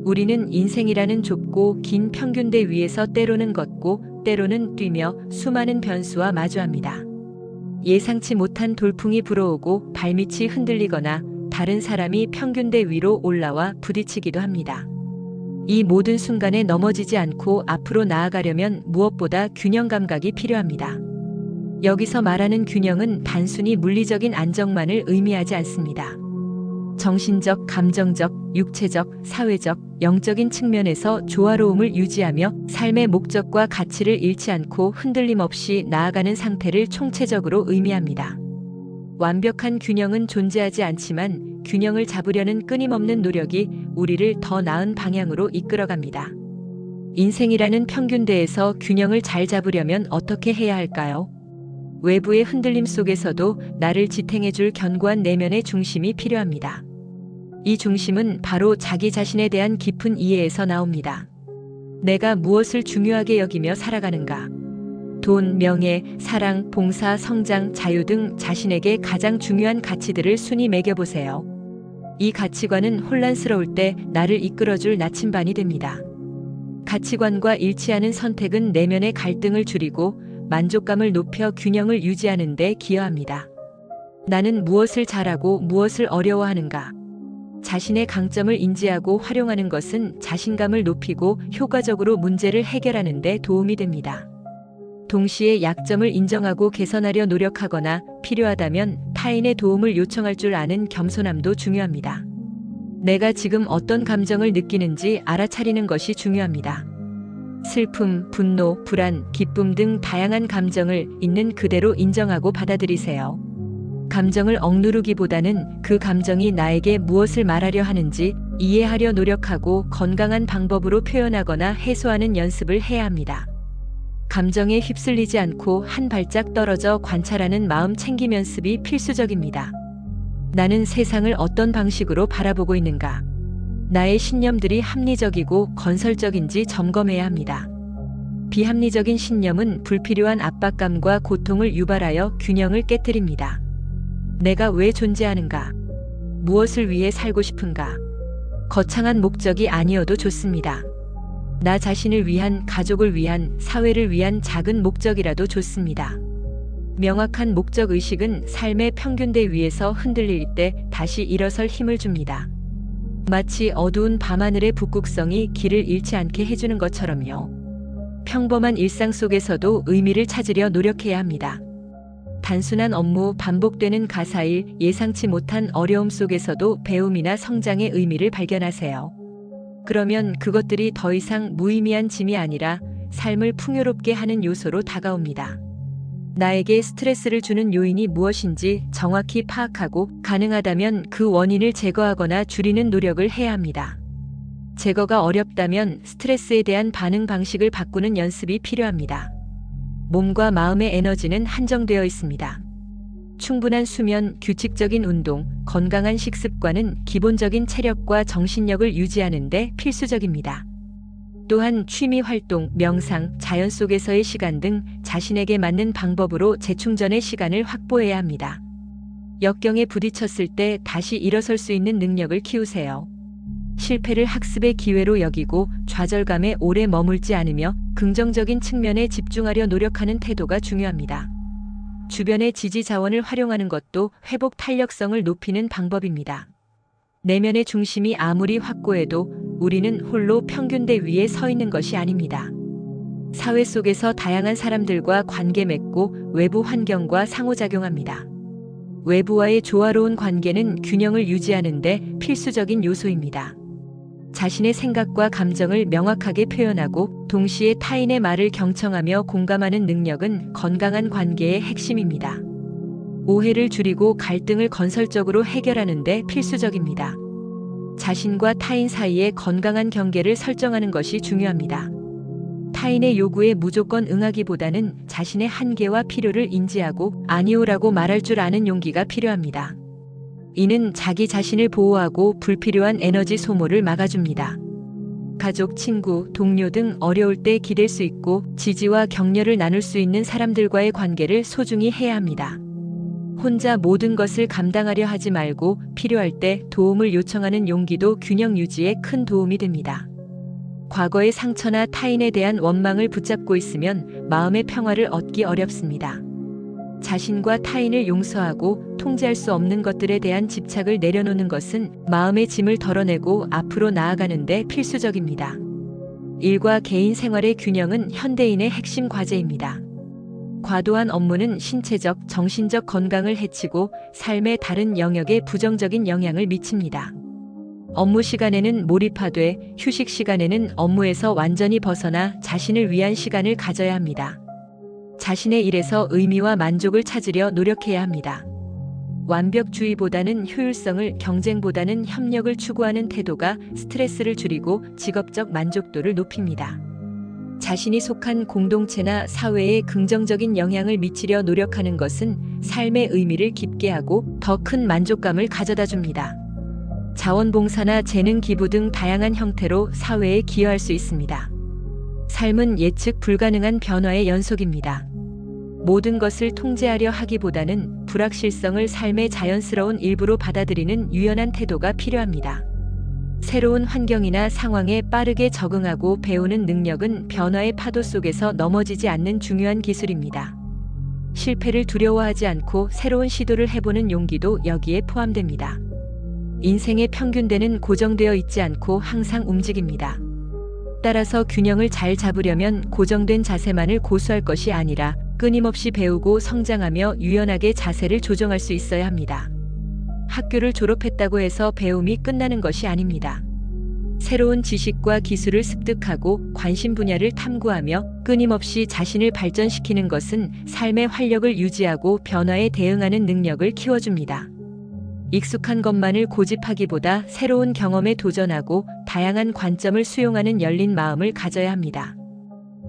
우리는 인생이라는 좁고 긴 평균대 위에서 때로는 걷고 때로는 뛰며 수많은 변수와 마주합니다. 예상치 못한 돌풍이 불어오고 발밑이 흔들리거나 다른 사람이 평균대 위로 올라와 부딪히기도 합니다. 이 모든 순간에 넘어지지 않고 앞으로 나아가려면 무엇보다 균형 감각이 필요합니다. 여기서 말하는 균형은 단순히 물리적인 안정만을 의미하지 않습니다. 정신적, 감정적, 육체적, 사회적, 영적인 측면에서 조화로움을 유지하며 삶의 목적과 가치를 잃지 않고 흔들림 없이 나아가는 상태를 총체적으로 의미합니다. 완벽한 균형은 존재하지 않지만 균형을 잡으려는 끊임없는 노력이 우리를 더 나은 방향으로 이끌어갑니다. 인생이라는 평균대에서 균형을 잘 잡으려면 어떻게 해야 할까요? 외부의 흔들림 속에서도 나를 지탱해줄 견고한 내면의 중심이 필요합니다. 이 중심은 바로 자기 자신에 대한 깊은 이해에서 나옵니다. 내가 무엇을 중요하게 여기며 살아가는가? 돈, 명예, 사랑, 봉사, 성장, 자유 등 자신에게 가장 중요한 가치들을 순위 매겨보세요. 이 가치관은 혼란스러울 때 나를 이끌어줄 나침반이 됩니다. 가치관과 일치하는 선택은 내면의 갈등을 줄이고 만족감을 높여 균형을 유지하는 데 기여합니다. 나는 무엇을 잘하고 무엇을 어려워하는가? 자신의 강점을 인지하고 활용하는 것은 자신감을 높이고 효과적으로 문제를 해결하는 데 도움이 됩니다. 동시에 약점을 인정하고 개선하려 노력하거나 필요하다면 타인의 도움을 요청할 줄 아는 겸손함도 중요합니다. 내가 지금 어떤 감정을 느끼는지 알아차리는 것이 중요합니다. 슬픔, 분노, 불안, 기쁨 등 다양한 감정을 있는 그대로 인정하고 받아들이세요. 감정을 억누르기보다는 그 감정이 나에게 무엇을 말하려 하는지 이해하려 노력하고 건강한 방법으로 표현하거나 해소하는 연습을 해야 합니다. 감정에 휩쓸리지 않고 한 발짝 떨어져 관찰하는 마음 챙김 연습이 필수적입니다. 나는 세상을 어떤 방식으로 바라보고 있는가? 나의 신념들이 합리적이고 건설적인지 점검해야 합니다. 비합리적인 신념은 불필요한 압박감과 고통을 유발하여 균형을 깨뜨립니다. 내가 왜 존재하는가? 무엇을 위해 살고 싶은가? 거창한 목적이 아니어도 좋습니다. 나 자신을 위한, 가족을 위한, 사회를 위한 작은 목적이라도 좋습니다. 명확한 목적 의식은 삶의 평균대 위에서 흔들릴 때 다시 일어설 힘을 줍니다. 마치 어두운 밤하늘의 북극성이 길을 잃지 않게 해주는 것처럼요. 평범한 일상 속에서도 의미를 찾으려 노력해야 합니다. 단순한 업무, 반복되는 가사일, 예상치 못한 어려움 속에서도 배움이나 성장의 의미를 발견하세요. 그러면 그것들이 더 이상 무의미한 짐이 아니라 삶을 풍요롭게 하는 요소로 다가옵니다. 나에게 스트레스를 주는 요인이 무엇인지 정확히 파악하고 가능하다면 그 원인을 제거하거나 줄이는 노력을 해야 합니다. 제거가 어렵다면 스트레스에 대한 반응 방식을 바꾸는 연습이 필요합니다. 몸과 마음의 에너지는 한정되어 있습니다. 충분한 수면, 규칙적인 운동, 건강한 식습관은 기본적인 체력과 정신력을 유지하는 데 필수적입니다. 또한 취미 활동, 명상, 자연 속에서의 시간 등 자신에게 맞는 방법으로 재충전의 시간을 확보해야 합니다. 역경에 부딪혔을 때 다시 일어설 수 있는 능력을 키우세요. 실패를 학습의 기회로 여기고 좌절감에 오래 머물지 않으며 긍정적인 측면에 집중하려 노력하는 태도가 중요합니다. 주변의 지지 자원을 활용하는 것도 회복 탄력성을 높이는 방법입니다. 내면의 중심이 아무리 확고해도 우리는 홀로 평균대 위에 서 있는 것이 아닙니다. 사회 속에서 다양한 사람들과 관계 맺고 외부 환경과 상호작용합니다. 외부와의 조화로운 관계는 균형을 유지하는 데 필수적인 요소입니다. 자신의 생각과 감정을 명확하게 표현하고 동시에 타인의 말을 경청하며 공감하는 능력은 건강한 관계의 핵심입니다. 오해를 줄이고 갈등을 건설적으로 해결하는 데 필수적입니다. 자신과 타인 사이에 건강한 경계를 설정하는 것이 중요합니다. 타인의 요구에 무조건 응하기보다는 자신의 한계와 필요를 인지하고 아니오라고 말할 줄 아는 용기가 필요합니다. 이는 자기 자신을 보호하고 불필요한 에너지 소모를 막아줍니다. 가족, 친구, 동료 등 어려울 때 기댈 수 있고 지지와 격려를 나눌 수 있는 사람들과의 관계를 소중히 해야 합니다. 혼자 모든 것을 감당하려 하지 말고 필요할 때 도움을 요청하는 용기도 균형 유지에 큰 도움이 됩니다. 과거의 상처나 타인에 대한 원망을 붙잡고 있으면 마음의 평화를 얻기 어렵습니다. 자신과 타인을 용서하고 통제할 수 없는 것들에 대한 집착을 내려놓는 것은 마음의 짐을 덜어내고 앞으로 나아가는 데 필수적입니다. 일과 개인 생활의 균형은 현대인의 핵심 과제입니다. 과도한 업무는 신체적, 정신적 건강을 해치고 삶의 다른 영역에 부정적인 영향을 미칩니다. 업무 시간에는 몰입하되 휴식 시간에는 업무에서 완전히 벗어나 자신을 위한 시간을 가져야 합니다. 자신의 일에서 의미와 만족을 찾으려 노력해야 합니다. 완벽주의보다는 효율성을, 경쟁보다는 협력을 추구하는 태도가 스트레스를 줄이고 직업적 만족도를 높입니다. 자신이 속한 공동체나 사회에 긍정적인 영향을 미치려 노력하는 것은 삶의 의미를 깊게 하고 더 큰 만족감을 가져다 줍니다. 자원봉사나 재능 기부 등 다양한 형태로 사회에 기여할 수 있습니다. 삶은 예측 불가능한 변화의 연속입니다. 모든 것을 통제하려 하기보다는 불확실성을 삶의 자연스러운 일부로 받아들이는 유연한 태도가 필요합니다. 새로운 환경이나 상황에 빠르게 적응하고 배우는 능력은 변화의 파도 속에서 넘어지지 않는 중요한 기술입니다. 실패를 두려워하지 않고 새로운 시도를 해보는 용기도 여기에 포함됩니다. 인생의 평균대는 고정되어 있지 않고 항상 움직입니다. 따라서 균형을 잘 잡으려면 고정된 자세만을 고수할 것이 아니라 끊임없이 배우고 성장하며 유연하게 자세를 조정할 수 있어야 합니다. 학교를 졸업했다고 해서 배움이 끝나는 것이 아닙니다. 새로운 지식과 기술을 습득하고 관심 분야를 탐구하며 끊임없이 자신을 발전시키는 것은 삶의 활력을 유지하고 변화에 대응하는 능력을 키워줍니다. 익숙한 것만을 고집하기보다 새로운 경험에 도전하고 다양한 관점을 수용하는 열린 마음을 가져야 합니다.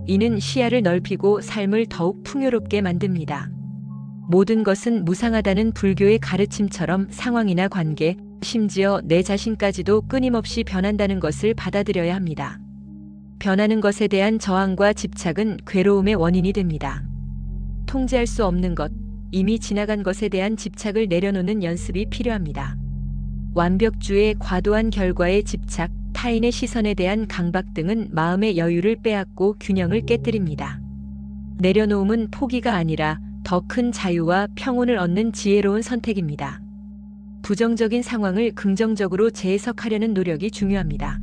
이는 시야를 넓히고 삶을 더욱 풍요롭게 만듭니다. 모든 것은 무상하다는 불교의 가르침처럼 상황이나 관계, 심지어 내 자신까지도 끊임없이 변한다는 것을 받아들여야 합니다. 변하는 것에 대한 저항과 집착은 괴로움의 원인이 됩니다. 통제할 수 없는 것, 이미 지나간 것에 대한 집착을 내려놓는 연습이 필요합니다. 완벽주의, 과도한 결과에 집착, 타인의 시선에 대한 강박 등은 마음의 여유를 빼앗고 균형을 깨뜨립니다. 내려놓음은 포기가 아니라 더 큰 자유와 평온을 얻는 지혜로운 선택입니다. 부정적인 상황을 긍정적으로 재해석하려는 노력이 중요합니다.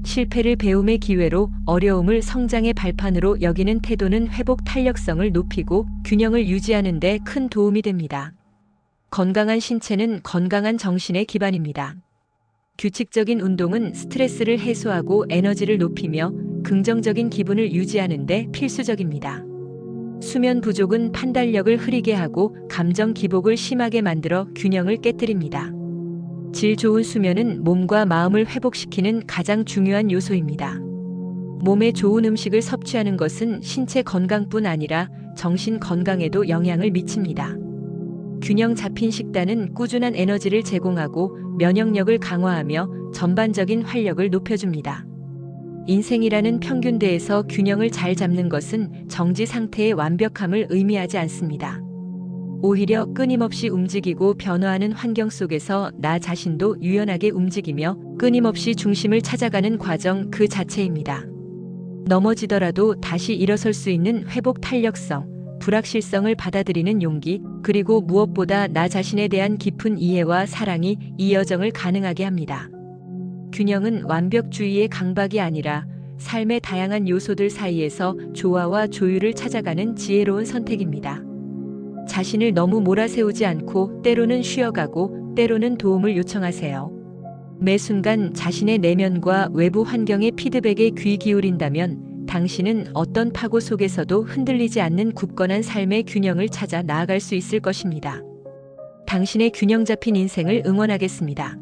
실패를 배움의 기회로, 어려움을 성장의 발판으로 여기는 태도는 회복 탄력성을 높이고 균형을 유지하는 데 큰 도움이 됩니다. 건강한 신체는 건강한 정신의 기반입니다. 규칙적인 운동은 스트레스를 해소하고 에너지를 높이며 긍정적인 기분을 유지하는 데 필수적입니다. 수면 부족은 판단력을 흐리게 하고 감정 기복을 심하게 만들어 균형을 깨뜨립니다. 질 좋은 수면은 몸과 마음을 회복시키는 가장 중요한 요소입니다. 몸에 좋은 음식을 섭취하는 것은 신체 건강뿐 아니라 정신 건강에도 영향을 미칩니다. 균형 잡힌 식단은 꾸준한 에너지를 제공하고 면역력을 강화하며 전반적인 활력을 높여줍니다. 인생이라는 평균대에서 균형을 잘 잡는 것은 정지 상태의 완벽함을 의미하지 않습니다. 오히려 끊임없이 움직이고 변화하는 환경 속에서 나 자신도 유연하게 움직이며 끊임없이 중심을 찾아가는 과정 그 자체입니다. 넘어지더라도 다시 일어설 수 있는 회복 탄력성, 불확실성을 받아들이는 용기, 그리고 무엇보다 나 자신에 대한 깊은 이해와 사랑이 이 여정을 가능하게 합니다. 균형은 완벽주의의 강박이 아니라 삶의 다양한 요소들 사이에서 조화와 조율을 찾아가는 지혜로운 선택입니다. 자신을 너무 몰아세우지 않고 때로는 쉬어가고 때로는 도움을 요청하세요. 매 순간 자신의 내면과 외부 환경의 피드백에 귀 기울인다면 당신은 어떤 파고 속에서도 흔들리지 않는 굳건한 삶의 균형을 찾아 나아갈 수 있을 것입니다. 당신의 균형 잡힌 인생을 응원하겠습니다.